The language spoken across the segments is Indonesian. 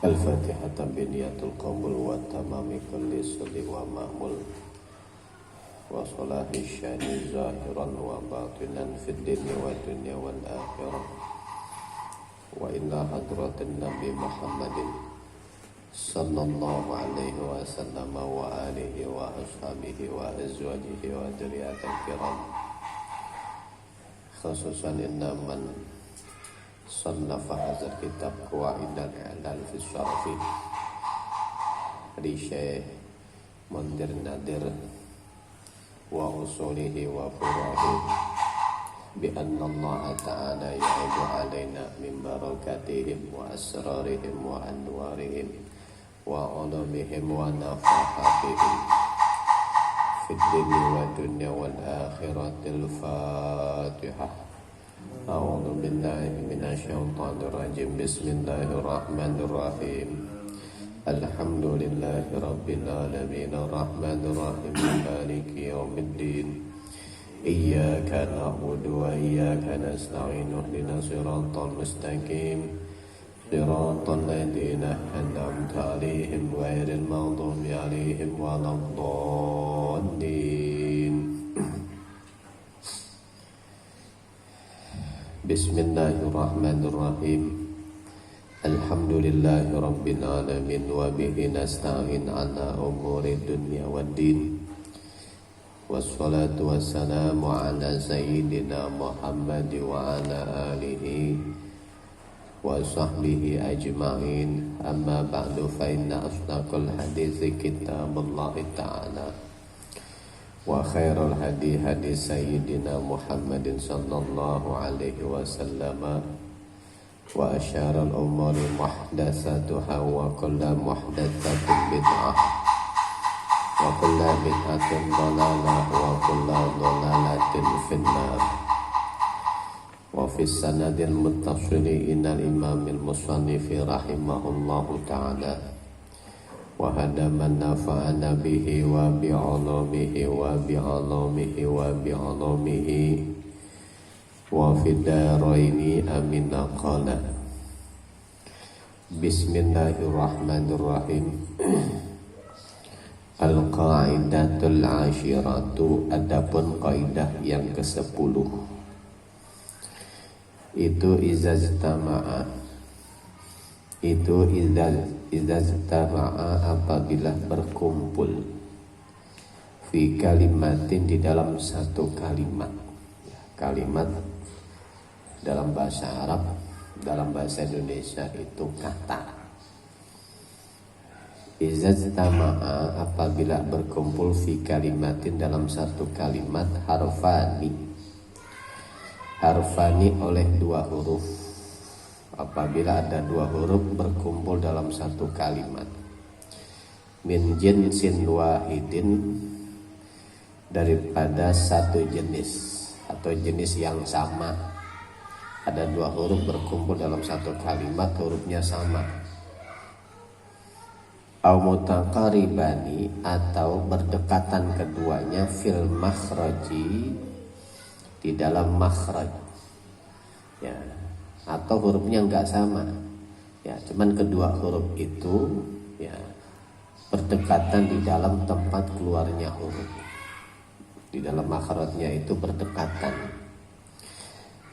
الفاتحة بنية القبول والتمام كل صل ومأمول وصلاح الشان ظاهرا وباطنا في الدين والدنيا والآخرة وإلى حضرة النبي محمد صلى الله عليه وسلم وآله وأصحابه وأزواجه وذريته الكرام خصوصا إن من صنف هذا الكتاب قواعد الإعلال في الشرف لشيخ منذر نادر وأصوله وفروعه بأن الله تعالى يعود علينا من بركاتهم وأسرارهم وأنوارهم وعلومهم ونفحاتهم في الدين والدنيا والآخرة. الفاتحة. أعوذ بالله من الشيطان الرجيم. بسم الله الرحمن الرحيم. الحمد لله رب العالمين الرحمن الرحيم مالك يوم الدين إياك نعبد وإياك نستعين اهدنا الصراط المستقيم صراط الذين أنعمت عليهم غير المغضوب عليهم ولا الضالين. بسم الله الرحمن الرحيم. الحمد لله رب العالمين وبه نستعين على أمور الدنيا والدين والصلاة والسلام على سيدنا محمد وعلى آله وصحبه أجمعين. أما بعد فإن أصدق الحديث كتاب الله تعالى وخير الهدي هدي سيدنا محمد صلى الله عليه وسلم وأشار الأمور محدثاتها وكل محدثة بدعة وكل بدعة ضلالة وكل ضلالة في النار. وفي السند المتصل إلى الإمام المصنف رحمه الله تعالى وهدى من نفعنا به وبعلومه وبعلومه وبعلومه وفي الدارين آمين. قال بسم الله الرحمن الرحيم. Al-Qaidatul Ashiratu. Adapun kaidah yang ke-10 itu izajtama'a, itu izajtama'a apabila berkumpul fi kalimatin di dalam satu kalimat. Kalimat dalam bahasa Arab, dalam bahasa Indonesia itu kata. Izajtama'a apabila berkumpul fi kalimatin dalam satu kalimat harfani. Harfani oleh dua huruf. Apabila ada dua huruf berkumpul dalam satu kalimat. Min jinsin wahidin, daripada satu jenis atau jenis yang sama. Ada dua huruf berkumpul dalam satu kalimat, hurufnya sama. Au mutaqaribani, atau berdekatan keduanya fil makhraji, di dalam makhraj. Ya, atau hurufnya enggak sama. Ya, cuman kedua huruf itu ya berdekatan di dalam tempat keluarnya huruf. Di dalam makhrajnya itu berdekatan.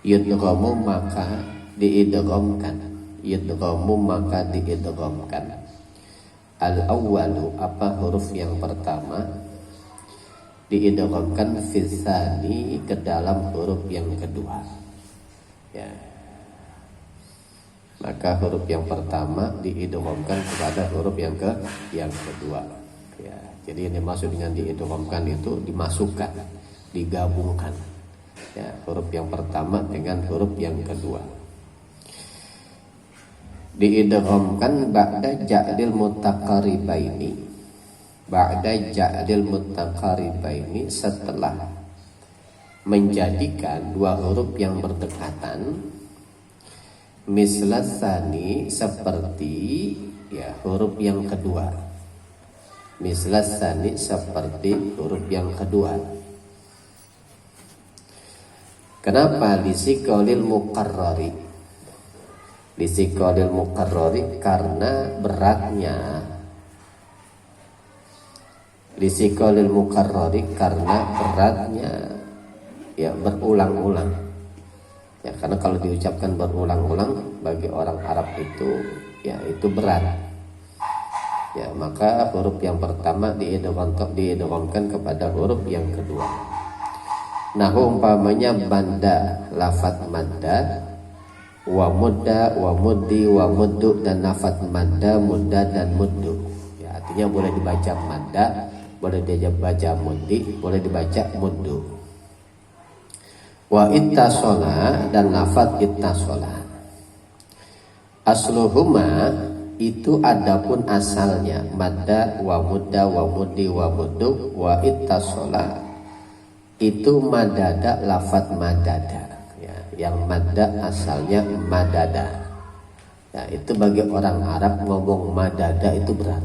Yudghamu, maka diidghamkan. Yudghamu, maka diidghamkan. Al-awwalu, apa huruf yang pertama, diidghamkan fi tsani, ke dalam huruf yang kedua. Ya. Maka huruf yang pertama diidghamkan kepada huruf yang kedua. Ya. Jadi ini maksud dengan diidghamkan itu dimasukkan, digabungkan. Ya, huruf yang pertama dengan huruf yang kedua. Diidghamkan ba'da ja'dil mutaqaribaini. Ba'da ja'dil mutaqaribaini, setelah menjadikan dua huruf yang berdekatan. Mislasani, seperti ya huruf yang kedua. Mislasani, seperti huruf yang kedua. Kenapa? Lisikolil muqarrari, Lisikolil mukarrori karena beratnya, lisikolil mukarrori karena beratnya ya berulang-ulang ya, karena kalau diucapkan berulang-ulang bagi orang Arab itu ya itu berat ya, maka huruf yang pertama diidghamkan kepada huruf yang kedua. Nah umpamanya banda lafat madda wa mudda wa muddi wa muddu dan lafat madda mudda dan muddu ya, artinya boleh dibaca madda, boleh dibaca muddi, boleh dibaca muddu. Wa ittasola dan lafat ittasola, asluhuma itu adapun asalnya madda wa mudda wa muddi wa muddu wa ittasola itu madada lafat madada ya, yang madda asalnya madada ya, itu bagi orang Arab ngomong madada itu berat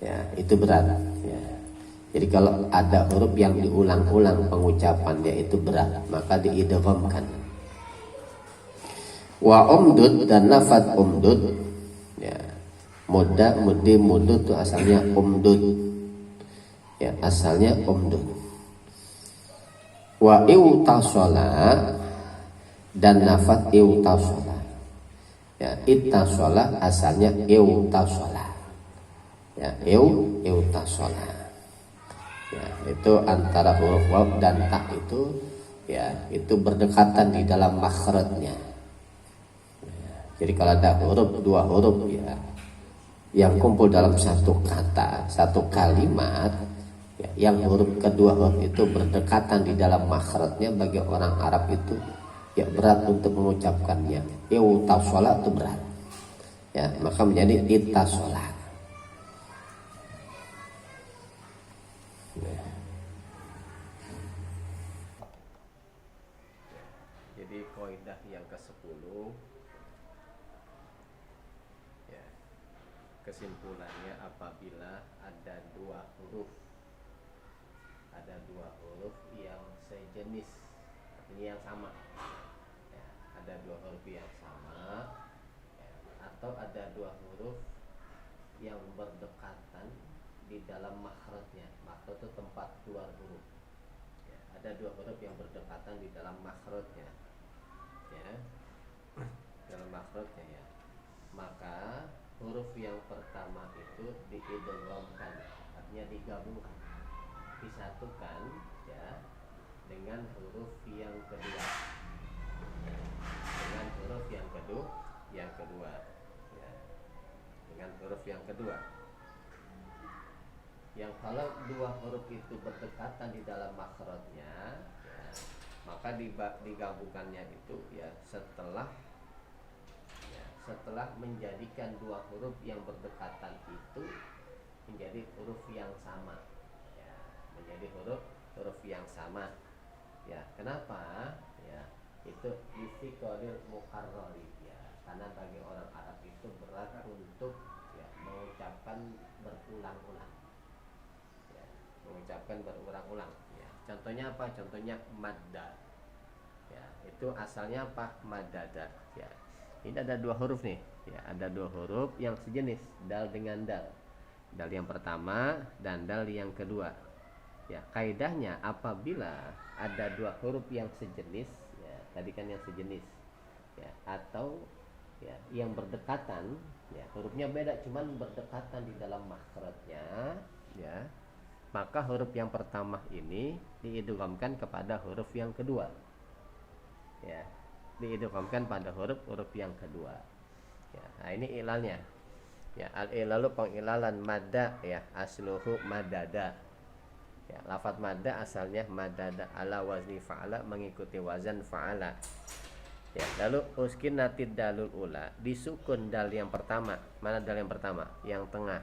ya, itu berat ya. Jadi kalau ada huruf yang diulang-ulang pengucapannya itu berat, maka diidghamkan. Wa umdud dan lafat umdud ya, mudda muddi mudud itu asalnya umdud ya, asalnya umdud. Wa iutasola dan lafat iutasola ya, ittasola asalnya iutasola ya, iutasola ya, itu antara huruf waw dan ta itu ya, itu berdekatan di dalam makhrajnya ya, jadi kalau ada huruf dua huruf ya yang kumpul dalam satu kata, satu kalimat ya, yang huruf kedua huruf itu berdekatan di dalam makhrajnya, bagi orang Arab itu ya berat untuk mengucapkannya. Iutasola itu berat ya, maka menjadi ittasola ya. Jadi kaidah yang ke-10 ya, kesimpulannya apabila ada dua huruf yang sejenis, artinya yang sama ya, ada dua huruf yang sama ya, atau ada dua huruf yang berdekatan di dalam makhrajnya. Makhraj itu tempat keluar huruf ya, ada dua huruf yang berdekatan di dalam makhrajnya ya, dalam makhrajnya ya, maka huruf yang pertama itu diidghamkan, artinya digabungkan, disatukan ya dengan huruf yang kedua, dengan huruf yang kedua ya, dengan huruf yang kedua. Yang kalau dua huruf itu berdekatan di dalam makhrajnya ya, maka digabungkannya itu ya setelah menjadikan dua huruf yang berdekatan itu menjadi huruf yang sama ya, menjadi huruf yang sama ya. Kenapa ya? Itu istiqolil mukarrari ya, karena bagi orang Arab itu berat untuk ya mengucapkan berulang-ulang ya, mengucapkan berulang-ulang ya. Contohnya apa? Contohnya madda ya, itu asalnya apa? Madada ya. Ini ada dua huruf nih ya, ada dua huruf yang sejenis, dal dengan dal, dal yang pertama dan dal yang kedua ya. Kaidahnya apabila ada dua huruf yang sejenis ya, tadi kan yang sejenis ya, atau ya yang berdekatan ya, hurufnya beda cuman berdekatan di dalam makhrajnya ya, maka huruf yang pertama ini diidghamkan kepada huruf yang kedua ya, diidghamkan pada huruf yang kedua ya. Nah ini ilalnya ya, al-ilalu pengilalan madda ya, asluhu madada ya, lafadz madda asalnya madada ala wazni fa'ala, mengikuti wazan fa'ala ya. Lalu uskin natid dalul ula, disukun dal yang pertama. Mana dal yang pertama? Yang tengah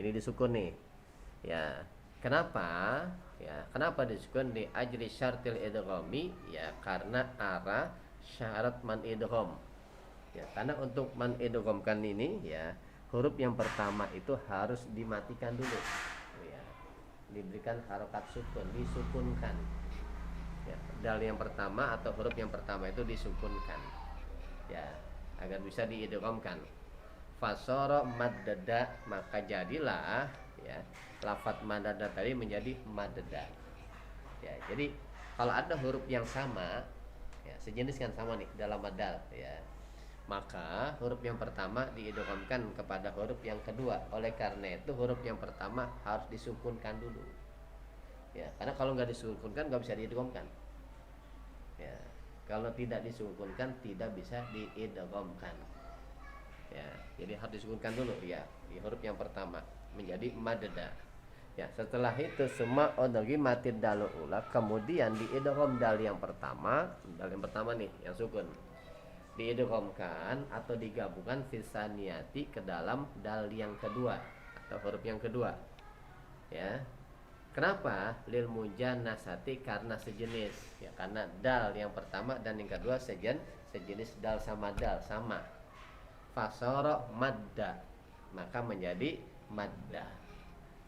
ini disukun nih ya. Kenapa ya? Kenapa disukun? Di ajli syartil idghami ya, karena arah syarat man idgham ya, karena untuk man idghamkan ini ya, huruf yang pertama itu harus dimatikan dulu ya, diberikan harokat sukun, disukunkan ya. Dal yang pertama atau huruf yang pertama itu disukunkan ya. agar bisa diidghamkan. Fasara maddada, maka jadilah ya lafadz maddada tadi menjadi maddada. Ya, jadi kalau ada huruf yang sama ya, sejenis kan sama nih dalam madal ya, maka huruf yang pertama diidghamkan kepada huruf yang kedua. Oleh karena itu huruf yang pertama harus disukunkan dulu ya, karena kalau nggak disukunkan nggak bisa diidghamkan ya. Kalau tidak disukunkan tidak bisa diidghamkan ya, jadi harus disukunkan dulu ya di huruf yang pertama menjadi maddada ya. Setelah itu semua odogi mati dalu ula, kemudian diidgham dal yang pertama nih yang sukun, diidghamkan atau digabungkan fisaniyati ke dalam dal yang kedua atau huruf yang kedua ya. Kenapa? Lil mujanasati, karena sejenis ya, karena dal yang pertama dan yang kedua sejenis dal sama dal sama. Fasara madda, maka menjadi madda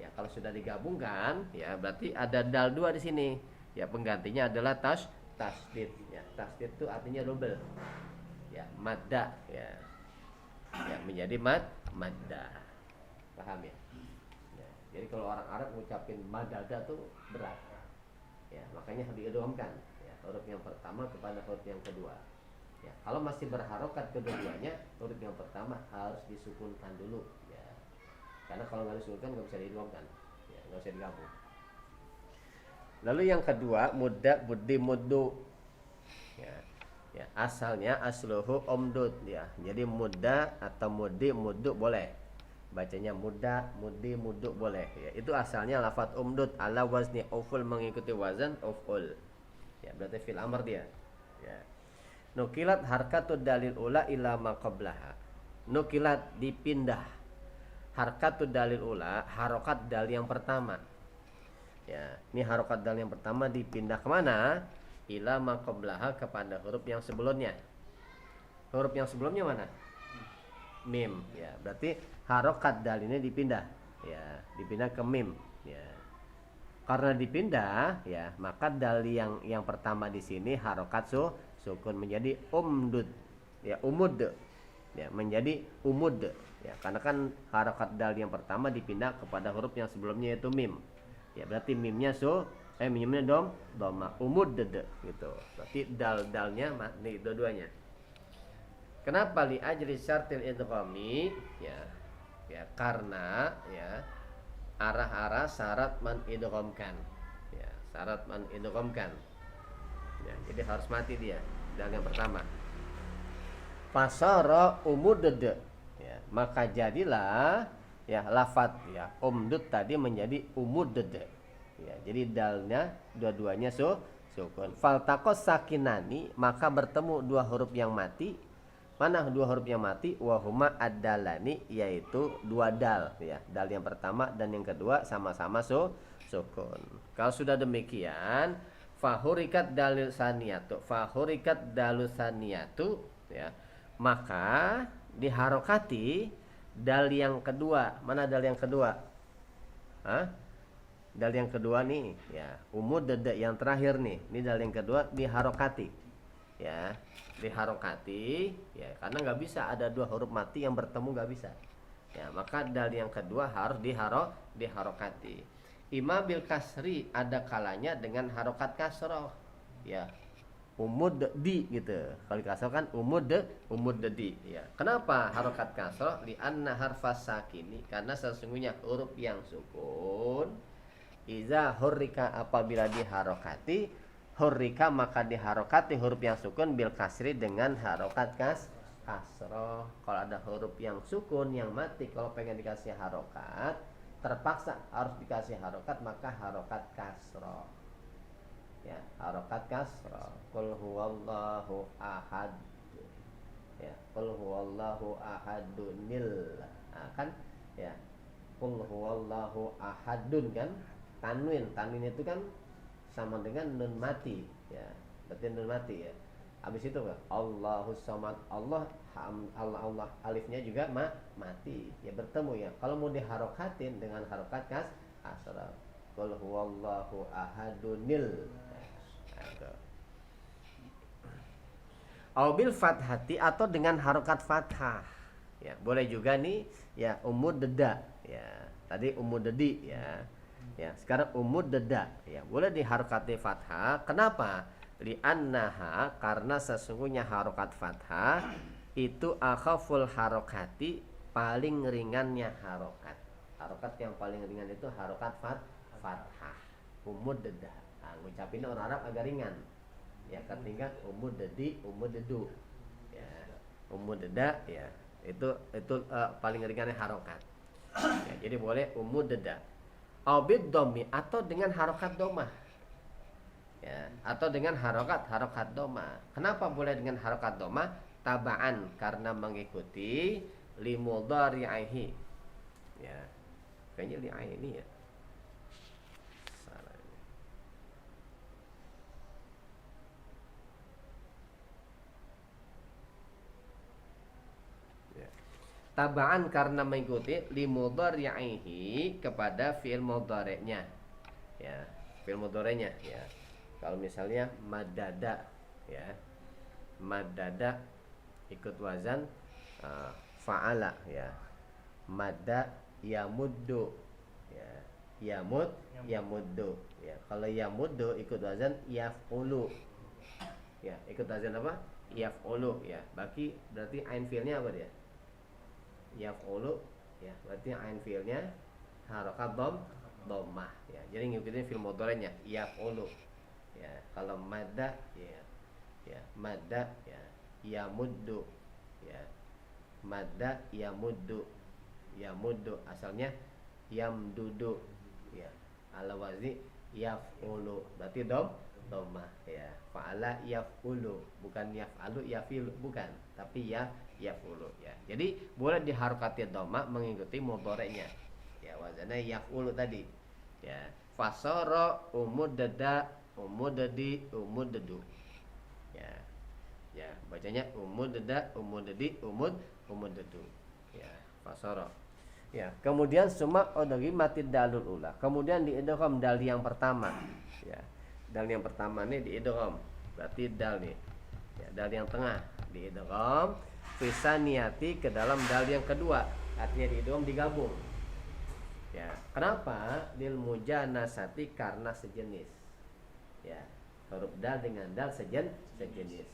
ya. Kalau sudah digabungkan ya berarti ada dal dua di sini ya, penggantinya adalah tasdid ya. Tasdid itu artinya double ya, madda ya, ya menjadi madda. Paham ya? Ya, jadi kalau orang Arab ngucapin madada tuh berat ya, makanya harus diidghamkan ya, huruf yang pertama kepada huruf yang kedua ya. Kalau masih berharokat kedua-duanya, huruf yang pertama harus disukunkan dulu ya, karena kalau nggak disukunkan nggak bisa diidghamkan ya, nggak bisa digabung. Lalu yang kedua mudda buddi muddu ya. Ya, asalnya asluhu umdud ya. Jadi mudda atau muddi muddu boleh. Bacanya mudda, muddi, muddu boleh ya. Itu asalnya lafadz umdud ala wazni uful, mengikuti wazan uful. Ya, berarti fil amr dia. Ya. Nukilat harkatud dalil ula ila ma qablaha. Nukilat dipindah. Harkatud dalil ula, harokat dal yang pertama. Ya, ini harokat dal yang pertama dipindah kemana? Ila ma qablaha, kepada huruf yang sebelumnya. Huruf yang sebelumnya mana? Mim ya, berarti harokat dal ini dipindah ya, dipindah ke mim ya. Karena dipindah ya, maka dal yang pertama di sini harokat sukun menjadi umdud ya, umud ya, menjadi umud ya, karena kan harokat dal yang pertama dipindah kepada huruf yang sebelumnya yaitu mim ya. Berarti mimnya mimnya doma umud gitu, berarti dalnya nih dua-duanya. Kenapa li ajli syartil idghami ya, ya karena ya arah-arah syarat man idghamkan ya, syarat man idghamkan ya, jadi harus mati dia dal yang pertama. Fasara umuddad ya, maka jadilah ya lafadz ya umdud tadi menjadi umuddad ya, jadi dalnya dua-duanya sukun. Faltaqos sakinani, maka bertemu dua huruf yang mati. Mana dua huruf yang mati? Wahuma ad-dalani, yaitu dua dal ya. Dal yang pertama dan yang kedua sama-sama sukun. Kalau sudah demikian, fahurikat dalil saniyatu, fahurikat dalil saniyatu ya, maka diharokati dal yang kedua. Mana dal yang kedua? Hah? Dal yang kedua nih ya, umud dada yang terakhir nih. Ini dal yang kedua diharokati ya, diharokati ya, karena nggak bisa ada dua huruf mati yang bertemu, nggak bisa ya, maka dal yang kedua harus diharokati. Ima bil kasri, ada kalanya dengan harokat kasroh ya, umud di gitu. Kalau kasroh kan umud di ya. Kenapa harokat kasroh? Li anna harfas sakini, karena sesungguhnya huruf yang sukun iza hurrika, apabila diharokati, hurrika maka diharokati huruf yang sukun bil kasri, dengan harokat kasroh. Kalau ada huruf yang sukun yang mati, kalau pengen dikasih harokat, terpaksa harus dikasih harokat, maka harokat kasroh ya, harokat kasroh. Qul huwallahu ahad ya, qul huwallahu ahadunil kan ya, qul huwallahu ahadun kan, tanwin itu kan sama dengan nun mati ya, berarti nun mati ya. Habis itu Allahus samad, Allah alifnya juga mati ya, bertemu ya. Kalau mau diharokatin dengan harokat kasrah, qul huwallahu ahadunil. Au bil fathati atau dengan harokat fathah. Ya, boleh juga nih ya umud deda ya. Tadi umud dedi ya. Ya, sekarang umud deda ya. Boleh diharokati fathah. Kenapa? Li'annaha karena sesungguhnya harokat fathah itu akhaful harokati paling ringannya harokat. Harokat yang paling ringan itu harokat fathah. Umud deda. Nah, ngucapinnya orang Arab agak ringan. Ya, ketingkat umud dedi, umud dedu. Ya, umud deda ya. Itu paling ringannya harokat. Ya, jadi boleh umud deda. Abid domi atau dengan harokat domah. Ya, atau dengan harokat domah. Kenapa boleh dengan harokat domah? Tabaan karena mengikuti limudhari'ihi. Ya. Kayaknya li'aini ya. Salah ini. Ya. Tabaan karena mengikuti limudhari'ihi kepada fi'il mudhari'nya. Ya, fi'il mudhari'nya ya. Kalau misalnya madada ya. Madada ikut wazan fa'ala ya. Madda yamuddu ya. Yamuddu ya. Kalau yamuddu ikut wazan yaf'ulu. Ya, ikut wazan apa? Yaf'ulu ya. Berarti ain fi'ilnya apa dia? Yaf'ulu ya. Berarti ain fi'ilnya harokat dhammah ya. Jadi ngikutin fi'il mudhari'nya yaf'ulu. Ya, kalau madda ya. Ya, madda ya. Yamuddu ya. Madda yamuddu. Yamuddu asalnya yamdudu ya. Ala wazni yaf'ulu. Berarti dhammah ya. Fa'ala yaf'ulu, bukan yaf'alu yafilu, bukan, tapi yaf'ulu ya. Jadi boleh diharokati dhammah mengikuti mudhari'nya. Ya, wazannya yaf'ulu tadi. Ya. Fasara umuddada umuddadi umuddu. Ya. Ya, bacanya umuddada umuddadi umuddu. Ya, fasara. Ya, kemudian summa udhri matid dalul ula. Kemudian diidgham dal yang pertama. Ya. Dal yang pertama nih diidgham. Berarti dal nih. Ya, dal yang tengah diidgham fisaniyati ke dalam dal yang kedua. Artinya diidgham digabung. Ya, kenapa? Lil mujanasati karena sejenis. Ya, huruf dal dengan dal sejenis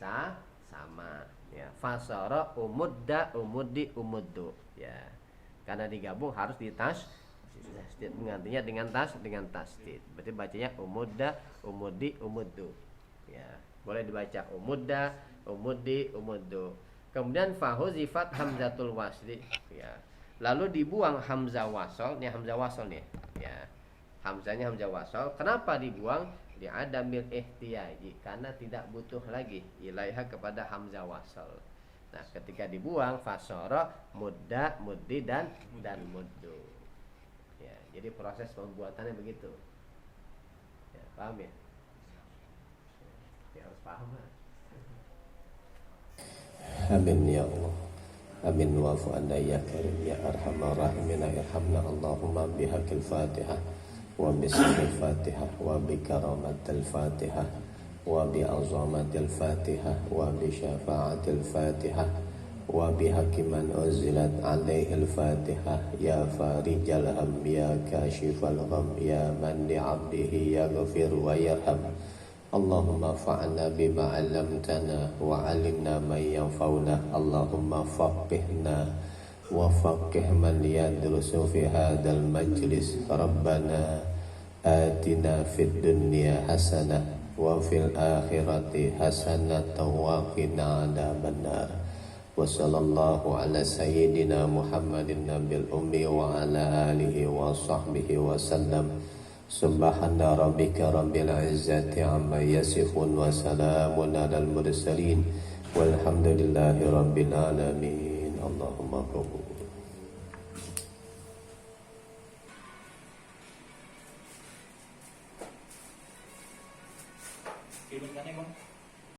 sama. Ya, fasara umudda umuddi umuddu. Ya. Karena digabung harus tasdid menggantinya dengan tasdid. Berarti bacanya umudda umuddi umuddu. Ya, boleh dibaca umudda umuddi umuddu. Kemudian fahuzifat hamzatul wasli ya. Lalu dibuang hamzah wasol, nih hamzah wasol nih. Ya. Hamzahnya hamzah wasol. Kenapa dibuang? Li'adamil ihtiyaji, karena tidak butuh lagi ilaiha kepada hamzah wasol. Nah, ketika dibuang fasara mudda muddi dan muddu. Ya, jadi proses pembuatannya begitu. Ya, paham ya? Ya, harus paham lah. Amin ya Allah. Amin wa'fu anna ya karim ya arhamar rahimin irhamna Allahumma bihaqil Fatihah wa bismil Fatihah wa bikaramatil Fatihah wa bi'azamatil Fatihah wa bisyafa'atil Fatihah wa bihaqqi man unzilat alaihil Fatihah ya farijal ham ya kashifal gham ya man li'abdihi yaghfir wa yarham. Allahumma fa'na bima 'allamtana wa 'allimna ma yanfa'una. Allahumma faqihna wa faqih man yadrusu fi hadzal majlis. Rabbana atina fid dunya hasanah wa fil akhirati hasanah wa qina 'adzabannar. Wa sallallahu ala sayyidina Muhammadin nabil ummi wa ala alihi wa sahbihi wa sallam. Subhana rabbika rabbil izzati amma yasifun wa salamun alal mursalin walhamdulillahi rabbil alamin. Allahumma qabul.